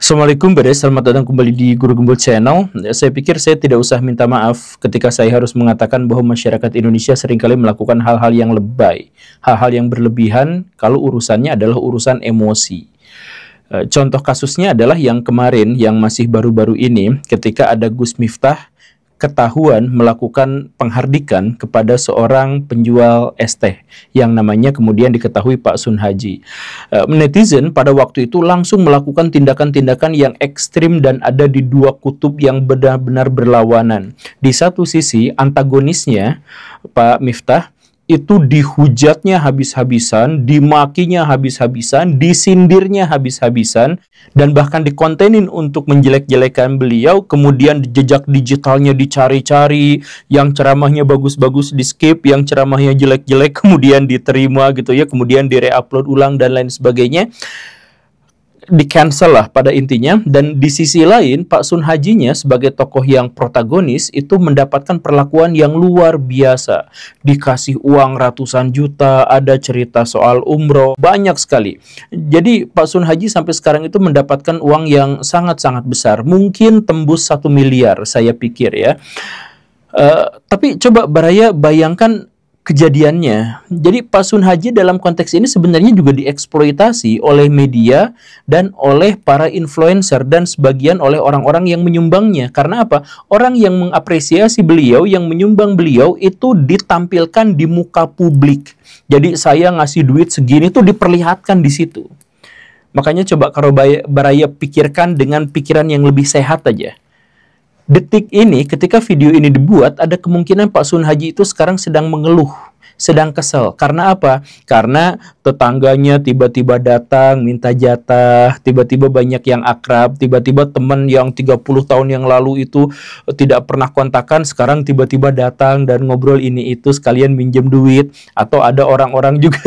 Assalamualaikum Bade, selamat datang kembali di Guru Gembul Channel. Saya pikir saya tidak usah minta maaf ketika saya harus mengatakan bahwa masyarakat Indonesia seringkali melakukan hal-hal yang lebay, hal-hal yang berlebihan kalau urusannya adalah urusan emosi. Contoh kasusnya adalah yang kemarin, yang masih baru-baru ini, ketika ada Gus Miftah ketahuan melakukan penghardikan kepada seorang penjual es teh yang namanya kemudian diketahui Pak Sun Haji. Netizen pada waktu itu langsung melakukan tindakan-tindakan yang ekstrim dan ada di dua kutub yang benar-benar berlawanan. Di satu sisi antagonisnya Pak Miftah itu dihujatnya habis-habisan, dimakinya habis-habisan, disindirnya habis-habisan, dan bahkan dikontenin untuk menjelek-jelekan beliau. Kemudian jejak digitalnya dicari-cari, yang ceramahnya bagus-bagus di-skip, yang ceramahnya jelek-jelek kemudian diterima gitu ya, kemudian di-re-upload ulang dan lain sebagainya. Di-cancel lah pada intinya. Dan di sisi lain Pak Sun Hajinya sebagai tokoh yang protagonis itu mendapatkan perlakuan yang luar biasa, dikasih uang ratusan juta, ada cerita soal umroh, banyak sekali. Jadi Pak Sun Haji sampai sekarang itu mendapatkan uang yang sangat-sangat besar, mungkin tembus 1 miliar saya pikir ya. Tapi coba Baraya bayangkan kejadiannya. Jadi Pak Sun Haji dalam konteks ini sebenarnya juga dieksploitasi oleh media dan oleh para influencer dan sebagian oleh orang-orang yang menyumbangnya. Karena apa? Orang yang mengapresiasi beliau, yang menyumbang beliau itu ditampilkan di muka publik. Jadi saya ngasih duit segini tuh diperlihatkan di situ. Makanya coba kalau Baraya pikirkan dengan pikiran yang lebih sehat aja. Detik ini, ketika video ini dibuat, ada kemungkinan Pak Sun Haji itu sekarang sedang mengeluh, sedang kesel. Karena apa? Karena tetangganya tiba-tiba datang, minta jatah, tiba-tiba banyak yang akrab, tiba-tiba teman yang 30 tahun yang lalu itu tidak pernah kontakan, sekarang tiba-tiba datang dan ngobrol ini itu sekalian minjem duit. Atau ada orang-orang juga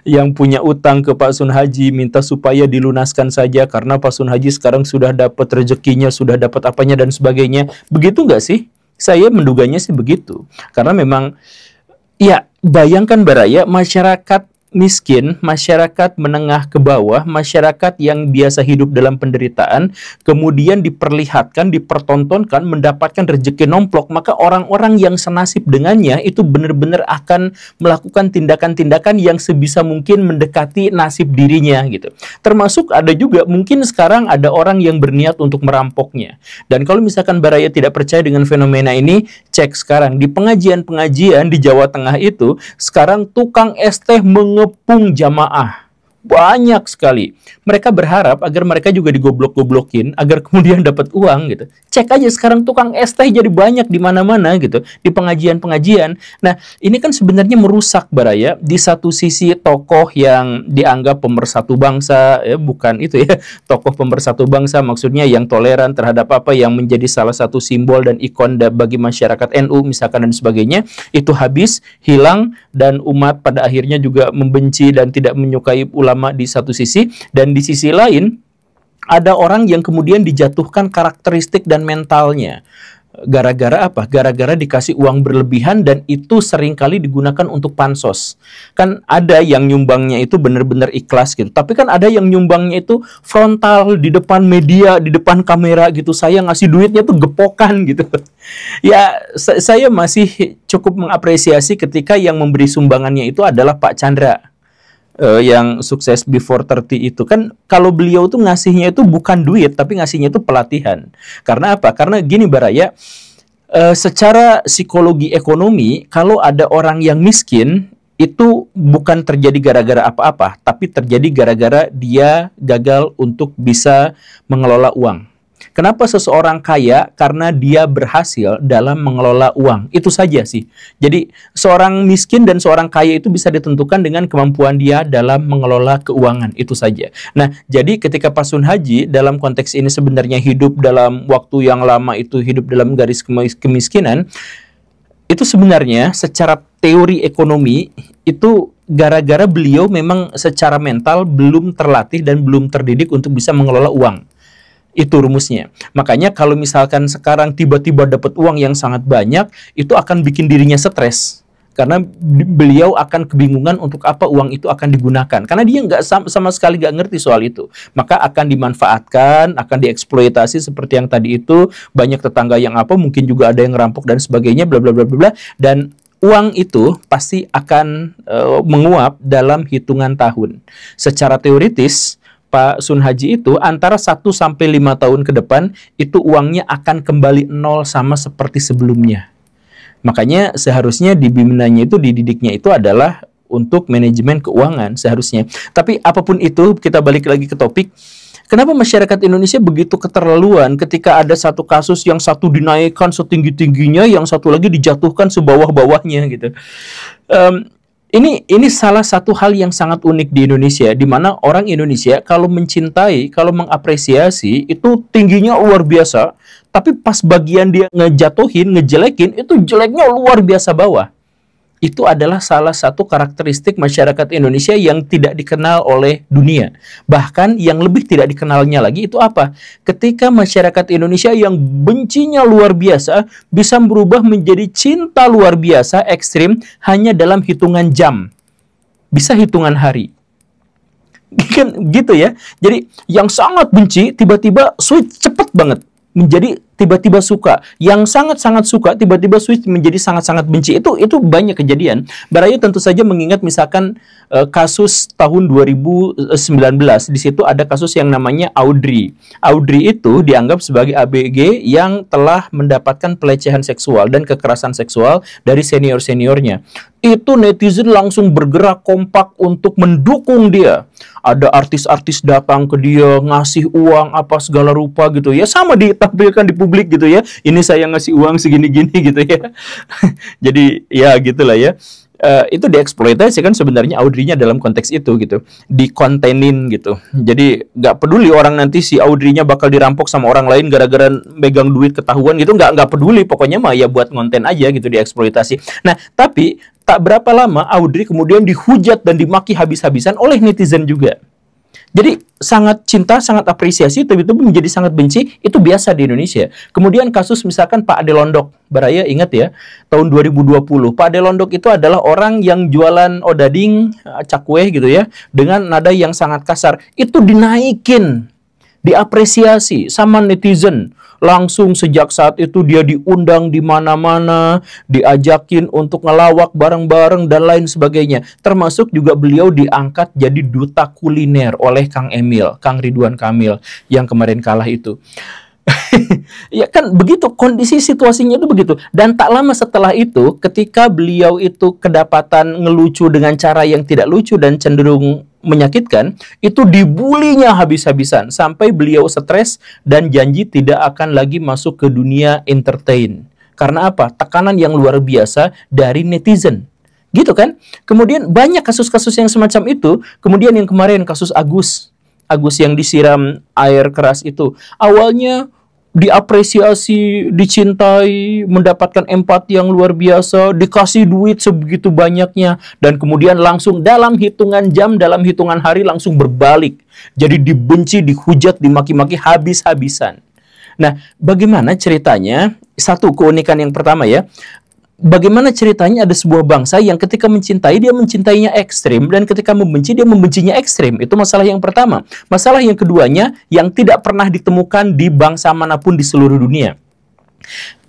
yang punya utang ke Pak Sun Haji, minta supaya dilunaskan saja karena Pak Sun Haji sekarang sudah dapat rezekinya, sudah dapat apanya dan sebagainya. Begitu nggak sih? Saya menduganya sih begitu. Karena memang ya, bayangkan Baraya, masyarakat miskin, masyarakat menengah ke bawah, masyarakat yang biasa hidup dalam penderitaan, kemudian diperlihatkan, dipertontonkan, mendapatkan rezeki nomplok, maka orang-orang yang senasib dengannya itu benar-benar akan melakukan tindakan-tindakan yang sebisa mungkin mendekati nasib dirinya gitu. Termasuk ada juga mungkin sekarang ada orang yang berniat untuk merampoknya. Dan kalau misalkan Baraya tidak percaya dengan fenomena ini, cek sekarang di pengajian-pengajian di Jawa Tengah itu, sekarang tukang es teh mengepung jamaah. Banyak sekali. Mereka berharap agar mereka juga digoblok-goblokin, agar kemudian dapat uang gitu. Cek aja sekarang tukang es teh jadi banyak di mana-mana gitu, di pengajian-pengajian. Nah, ini kan sebenarnya merusak Baraya. Di satu sisi tokoh yang dianggap pemersatu bangsa, ya bukan itu ya, tokoh pemersatu bangsa maksudnya yang toleran terhadap apa yang menjadi salah satu simbol dan ikon bagi masyarakat NU misalkan dan sebagainya, itu habis, hilang, dan umat pada akhirnya juga membenci dan tidak menyukai ulama di satu sisi. Dan di sisi lain ada orang yang kemudian dijatuhkan karakteristik dan mentalnya. Gara-gara apa? Gara-gara dikasih uang berlebihan dan itu seringkali digunakan untuk pansos. Kan ada yang nyumbangnya itu benar-benar ikhlas gitu. Tapi kan ada yang nyumbangnya itu frontal, di depan media, di depan kamera gitu. Saya ngasih duitnya tuh gepokan gitu. Ya, saya masih cukup mengapresiasi ketika yang memberi sumbangannya itu adalah Pak Chandra. Yang sukses before 30 itu kan, kalau beliau tuh ngasihnya itu bukan duit tapi ngasihnya itu pelatihan. Karena apa? Karena gini Baraya, secara psikologi ekonomi, kalau ada orang yang miskin itu bukan terjadi gara-gara apa-apa, tapi terjadi gara-gara dia gagal untuk bisa mengelola uang. Kenapa seseorang kaya? Karena dia berhasil dalam mengelola uang. Itu saja sih. Jadi seorang miskin dan seorang kaya itu bisa ditentukan dengan kemampuan dia dalam mengelola keuangan. Itu saja. Nah, jadi ketika Pak Sun Haji dalam konteks ini sebenarnya hidup dalam waktu yang lama, itu hidup dalam garis kemiskinan, itu sebenarnya secara teori ekonomi itu gara-gara beliau memang secara mental belum terlatih dan belum terdidik untuk bisa mengelola uang. Itu rumusnya. Makanya kalau misalkan sekarang tiba-tiba dapat uang yang sangat banyak, itu akan bikin dirinya stres. karena beliau akan kebingungan untuk apa uang itu akan digunakan, karena dia nggak sama sekali nggak ngerti soal itu. Maka akan dimanfaatkan, akan dieksploitasi seperti yang tadi itu, banyak tetangga yang apa, mungkin juga ada yang ngerampok dan sebagainya, bla bla bla bla, dan uang itu pasti akan menguap dalam hitungan tahun. Secara teoritis, Pak Sun Haji itu antara 1 sampai 5 tahun ke depan itu uangnya akan kembali nol sama seperti sebelumnya. Makanya seharusnya dibinanya itu, dididiknya itu adalah untuk manajemen keuangan seharusnya. Tapi apapun itu, kita balik lagi ke topik. Kenapa masyarakat Indonesia begitu keterlaluan ketika ada satu kasus yang satu dinaikkan setinggi-tingginya, yang satu lagi dijatuhkan sebawah-bawahnya gitu. Ini salah satu hal yang sangat unik di Indonesia, di mana orang Indonesia kalau mencintai, kalau mengapresiasi itu tingginya luar biasa, tapi pas bagian dia ngejatuhin, ngejelekin, itu jeleknya luar biasa bawah. Itu adalah salah satu karakteristik masyarakat Indonesia yang tidak dikenal oleh dunia. Bahkan yang lebih tidak dikenalnya lagi itu apa? Ketika masyarakat Indonesia yang bencinya luar biasa bisa berubah menjadi cinta luar biasa ekstrim hanya dalam hitungan jam. Bisa hitungan hari. Kan gitu ya. Jadi yang sangat benci tiba-tiba switch cepet banget menjadi tiba-tiba suka, yang sangat-sangat suka tiba-tiba switch menjadi sangat-sangat benci. Itu banyak kejadian. Baraya tentu saja mengingat misalkan kasus tahun 2019, di situ ada kasus yang namanya Audrey. Audrey itu dianggap sebagai ABG yang telah mendapatkan pelecehan seksual dan kekerasan seksual dari senior-seniornya. Itu netizen langsung bergerak kompak untuk mendukung dia. Ada artis-artis datang ke dia, ngasih uang apa segala rupa gitu ya, sama ditampilkan di publik gitu ya. Ini saya ngasih uang segini-gini gitu ya. Jadi ya gitulah ya. Itu dieksploitasi kan sebenarnya Audrey-nya dalam konteks itu gitu, dikontenin gitu. Jadi nggak peduli orang nanti si Audrey-nya bakal dirampok sama orang lain gara-gara megang duit ketahuan gitu, nggak peduli, pokoknya mah ya buat konten aja gitu, dieksploitasi. Nah tapi tak berapa lama Audrey kemudian dihujat dan dimaki habis-habisan oleh netizen juga. Jadi sangat cinta, sangat apresiasi, tapi itu menjadi sangat benci, itu biasa di Indonesia. Kemudian kasus misalkan Pak Ade Londok, Baraya ingat ya, tahun 2020. Pak Ade Londok itu adalah orang yang jualan odading, cakwe gitu ya, dengan nada yang sangat kasar. Itu dinaikin, diapresiasi sama netizen. Langsung sejak saat itu dia diundang di mana-mana, diajakin untuk ngelawak bareng-bareng dan lain sebagainya. Termasuk juga beliau diangkat jadi duta kuliner oleh Kang Emil, Kang Ridwan Kamil yang kemarin kalah itu. Ya kan begitu, kondisi situasinya itu begitu. Dan tak lama setelah itu, ketika beliau itu kedapatan ngelucu dengan cara yang tidak lucu dan cenderung menyakitkan, itu dibulinya habis-habisan sampai beliau stres dan janji tidak akan lagi masuk ke dunia entertain. Karena apa? Tekanan yang luar biasa dari netizen. Gitu kan? Kemudian banyak kasus-kasus yang semacam itu. Kemudian yang kemarin kasus Agus yang disiram air keras itu. Awalnya diapresiasi, dicintai, mendapatkan empati yang luar biasa, dikasih duit sebegitu banyaknya, dan kemudian langsung dalam hitungan jam, dalam hitungan hari langsung berbalik. Jadi dibenci, dihujat, dimaki-maki habis-habisan. Nah, bagaimana ceritanya? Satu keunikan yang pertama ya, bagaimana ceritanya ada sebuah bangsa yang ketika mencintai, dia mencintainya ekstrim, dan ketika membenci, dia membencinya ekstrim. Itu masalah yang pertama. Masalah yang keduanya, yang tidak pernah ditemukan di bangsa manapun di seluruh dunia.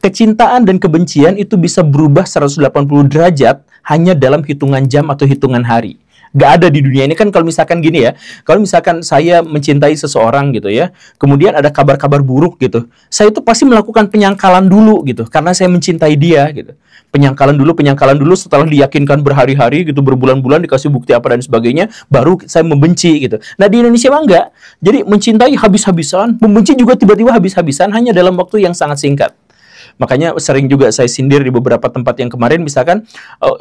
Kecintaan dan kebencian itu bisa berubah 180 derajat hanya dalam hitungan jam atau hitungan hari. Gak ada di dunia ini kan. Kalau misalkan gini ya, kalau misalkan saya mencintai seseorang gitu ya, kemudian ada kabar-kabar buruk gitu, saya itu pasti melakukan penyangkalan dulu gitu, karena saya mencintai dia gitu. Penyangkalan dulu setelah diyakinkan berhari-hari gitu, berbulan-bulan dikasih bukti apa dan sebagainya, baru saya membenci gitu. Nah di Indonesia mah enggak. Jadi mencintai habis-habisan, membenci juga tiba-tiba habis-habisan hanya dalam waktu yang sangat singkat. Makanya sering juga saya sindir di beberapa tempat yang kemarin, misalkan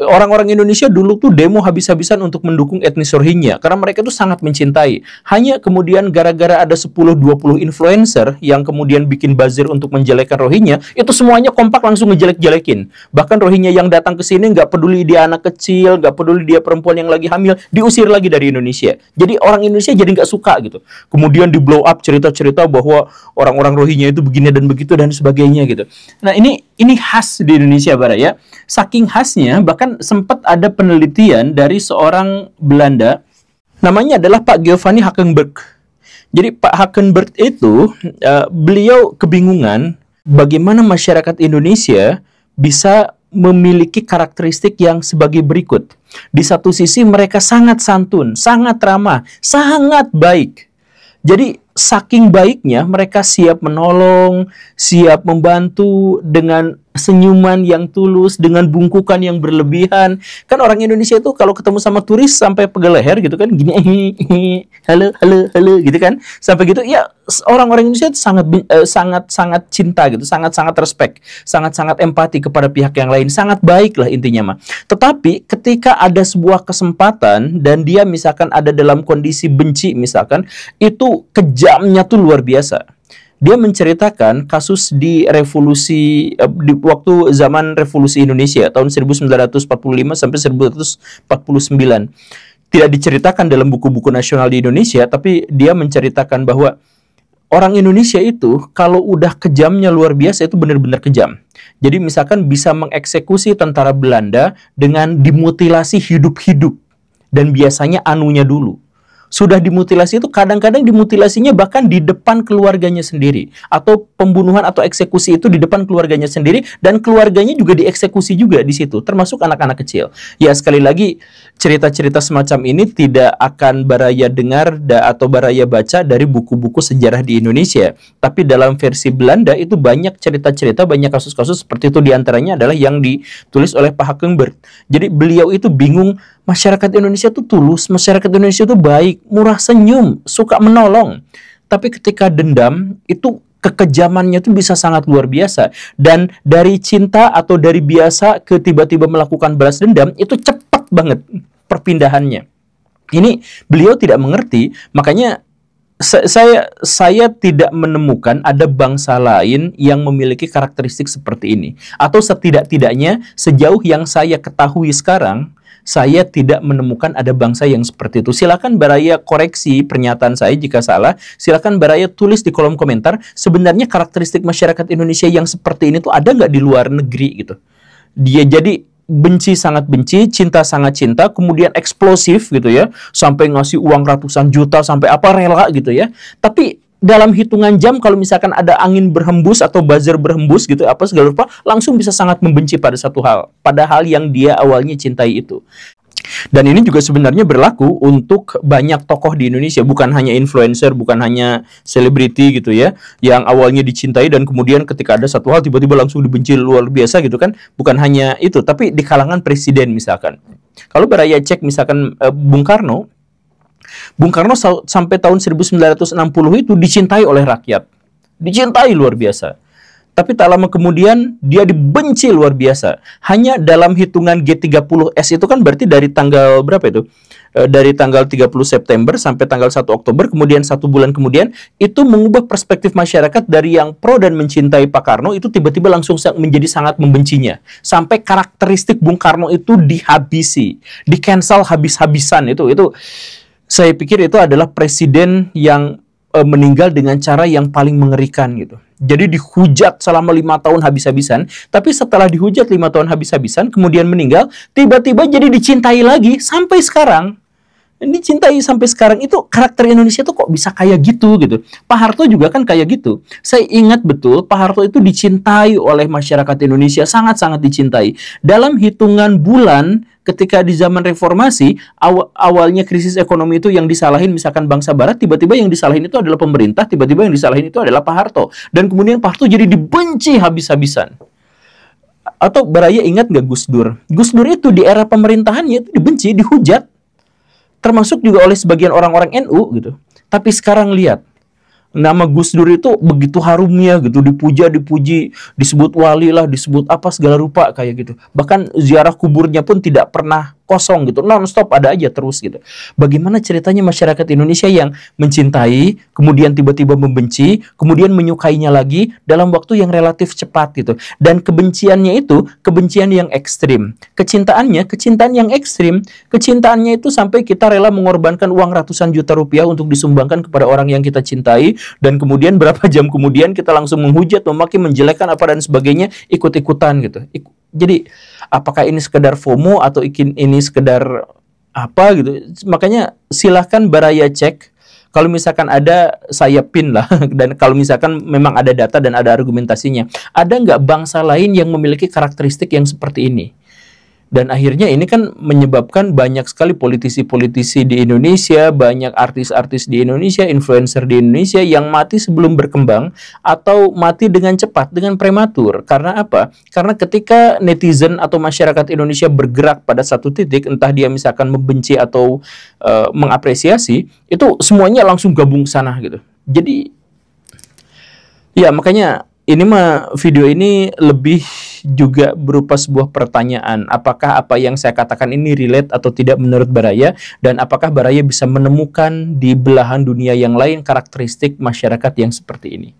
orang-orang Indonesia dulu tuh demo habis-habisan untuk mendukung etnis Rohingya karena mereka tuh sangat mencintai. Hanya kemudian gara-gara ada 10-20 influencer yang kemudian bikin buzzer untuk menjelekkan Rohingya, itu semuanya kompak langsung ngejelek-jelekin. Bahkan Rohingya yang datang ke sini nggak peduli dia anak kecil, nggak peduli dia perempuan yang lagi hamil, diusir lagi dari Indonesia. Jadi orang Indonesia jadi nggak suka gitu. Kemudian di blow up cerita-cerita bahwa orang-orang Rohingya itu begini dan begitu dan sebagainya gitu. Nah, ini khas di Indonesia Barat ya. Saking khasnya, bahkan sempat ada penelitian dari seorang Belanda, namanya adalah Pak Giovanni Hakenberg. Jadi Pak Hakenberg itu, beliau kebingungan bagaimana masyarakat Indonesia bisa memiliki karakteristik yang sebagai berikut. Di satu sisi mereka sangat santun, sangat ramah, sangat baik. Jadi saking baiknya mereka siap menolong, siap membantu dengan senyuman yang tulus, dengan bungkukan yang berlebihan. Kan orang Indonesia itu kalau ketemu sama turis sampai pegel leher gitu kan, gini, halo, halo, halo gitu kan. Sampai gitu, ya orang-orang Indonesia itu sangat cinta gitu, sangat respect, sangat empati kepada pihak yang lain, sangat baik lah intinya mah. Tetapi ketika ada sebuah kesempatan dan dia misalkan ada dalam kondisi benci misalkan, itu kejamnya tuh luar biasa. Dia menceritakan kasus di revolusi di waktu zaman revolusi Indonesia tahun 1945 sampai 1949. Tidak diceritakan dalam buku-buku nasional di Indonesia, tapi dia menceritakan bahwa orang Indonesia itu kalau udah kejamnya luar biasa, itu benar-benar kejam. Jadi misalkan bisa mengeksekusi tentara Belanda dengan dimutilasi hidup-hidup, dan biasanya anunya dulu. Sudah dimutilasi itu kadang-kadang dimutilasinya bahkan di depan keluarganya sendiri, atau pembunuhan atau eksekusi itu di depan keluarganya sendiri, dan keluarganya juga dieksekusi juga di situ, termasuk anak-anak kecil. Ya sekali lagi, cerita-cerita semacam ini tidak akan Baraya dengar atau Baraya baca dari buku-buku sejarah di Indonesia, tapi dalam versi Belanda itu banyak cerita-cerita, banyak kasus-kasus seperti itu. Diantaranya adalah yang ditulis oleh Pak Hakenberg. Jadi beliau itu bingung, masyarakat Indonesia itu tulus, masyarakat Indonesia itu baik, murah senyum, suka menolong. Tapi ketika dendam, itu kekejamannya itu bisa sangat luar biasa. Dan dari cinta atau dari biasa ke tiba-tiba melakukan balas dendam, itu cepat banget perpindahannya. Ini beliau tidak mengerti, makanya saya tidak menemukan ada bangsa lain yang memiliki karakteristik seperti ini. Atau setidak-tidaknya sejauh yang saya ketahui sekarang, saya tidak menemukan ada bangsa yang seperti itu. Silakan Baraya koreksi pernyataan saya jika salah. Silakan Baraya tulis di kolom komentar, sebenarnya karakteristik masyarakat Indonesia yang seperti ini tuh ada nggak di luar negeri gitu. Dia jadi benci sangat benci, cinta sangat cinta, kemudian eksplosif gitu ya, sampai ngasih uang ratusan juta, sampai apa rela gitu ya. Tapi dalam hitungan jam kalau misalkan ada angin berhembus atau buzzer berhembus gitu apa segala rupa, langsung bisa sangat membenci pada satu hal, padahal yang dia awalnya cintai itu. Dan ini juga sebenarnya berlaku untuk banyak tokoh di Indonesia, bukan hanya influencer, bukan hanya selebriti gitu ya, yang awalnya dicintai dan kemudian ketika ada satu hal tiba-tiba langsung dibenci luar biasa gitu kan. Bukan hanya itu, tapi di kalangan presiden misalkan. Kalau Baraya cek misalkan Bung Karno sampai tahun 1960 itu dicintai oleh rakyat. Dicintai luar biasa. Tapi tak lama kemudian dia dibenci luar biasa. Hanya dalam hitungan G30S itu kan berarti dari tanggal berapa itu? Dari tanggal 30 September sampai tanggal 1 Oktober, kemudian 1 bulan kemudian, itu mengubah perspektif masyarakat dari yang pro dan mencintai Pak Karno, itu tiba-tiba langsung menjadi sangat membencinya. Sampai karakteristik Bung Karno itu dihabisi, di-cancel habis-habisan itu. Saya pikir itu adalah presiden yang meninggal dengan cara yang paling mengerikan gitu. Jadi dihujat selama 5 tahun habis-habisan, tapi setelah dihujat 5 tahun habis-habisan, kemudian meninggal, tiba-tiba jadi dicintai lagi sampai sekarang. Dicintai sampai sekarang. Itu karakter Indonesia tuh kok bisa kayak gitu. Pak Harto juga kan kayak gitu. Saya ingat betul Pak Harto itu dicintai oleh masyarakat Indonesia, sangat-sangat dicintai. Dalam hitungan bulan ketika di zaman reformasi, awalnya krisis ekonomi itu yang disalahin misalkan bangsa barat, tiba-tiba yang disalahin itu adalah pemerintah, tiba-tiba yang disalahin itu adalah Pak Harto. Dan kemudian Pak Harto jadi dibenci habis-habisan. Atau Baraya ingat nggak Gus Dur? Gus Dur itu di era pemerintahannya itu dibenci, dihujat. Termasuk juga oleh sebagian orang-orang NU gitu. Tapi sekarang lihat, nama Gus Dur itu begitu harumnya gitu, dipuji, disebut wali lah, disebut apa segala rupa kayak gitu. Bahkan ziarah kuburnya pun tidak pernah kosong gitu, non-stop ada aja terus gitu. Bagaimana ceritanya masyarakat Indonesia yang mencintai, kemudian tiba-tiba membenci, kemudian menyukainya lagi dalam waktu yang relatif cepat gitu. Dan kebenciannya itu kebencian yang ekstrim. Kecintaannya kecintaan yang ekstrim. Kecintaannya itu sampai kita rela mengorbankan uang ratusan juta rupiah untuk disumbangkan kepada orang yang kita cintai, dan kemudian berapa jam kemudian kita langsung menghujat, memaki, menjelekkan apa dan sebagainya, ikut-ikutan gitu. Jadi apakah ini sekedar FOMO atau ini sekedar apa gitu? Makanya silahkan Baraya cek. Kalau misalkan ada, saya pin lah. Dan kalau misalkan memang ada data dan ada argumentasinya, ada nggak bangsa lain yang memiliki karakteristik yang seperti ini? Dan akhirnya ini kan menyebabkan banyak sekali politisi-politisi di Indonesia, banyak artis-artis di Indonesia, influencer di Indonesia yang mati sebelum berkembang atau mati dengan cepat, dengan prematur. Karena apa? Karena ketika netizen atau masyarakat Indonesia bergerak pada satu titik, entah dia misalkan membenci atau mengapresiasi, itu semuanya langsung gabung ke sana gitu. Jadi ya makanya ini mah video ini lebih juga berupa sebuah pertanyaan. Apakah apa yang saya katakan ini relate atau tidak menurut Baraya? Dan apakah Baraya bisa menemukan di belahan dunia yang lain karakteristik masyarakat yang seperti ini?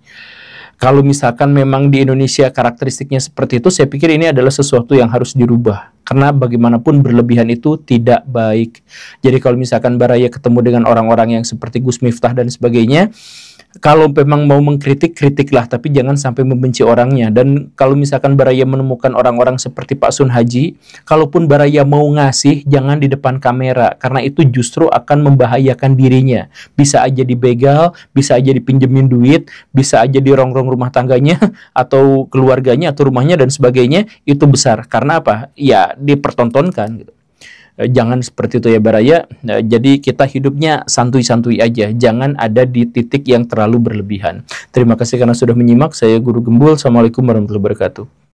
Kalau misalkan memang di Indonesia karakteristiknya seperti itu, saya pikir ini adalah sesuatu yang harus dirubah. Karena bagaimanapun berlebihan itu tidak baik. Jadi kalau misalkan Baraya ketemu dengan orang-orang yang seperti Gus Miftah dan sebagainya, kalau memang mau mengkritik, kritiklah, tapi jangan sampai membenci orangnya. Dan kalau misalkan Baraya menemukan orang-orang seperti Pak Sun Haji, kalaupun Baraya mau ngasih, jangan di depan kamera, karena itu justru akan membahayakan dirinya. Bisa aja dibegal, bisa aja dipinjemin duit, bisa aja dirongrong rumah tangganya, atau keluarganya, atau rumahnya, dan sebagainya. Itu besar. Karena apa? Ya, dipertontonkan gitu. Jangan seperti itu ya Baraya. Jadi kita hidupnya santuy-santuy aja. Jangan ada di titik yang terlalu berlebihan. Terima kasih karena sudah menyimak. Saya Guru Gembul. Assalamualaikum warahmatullahi wabarakatuh.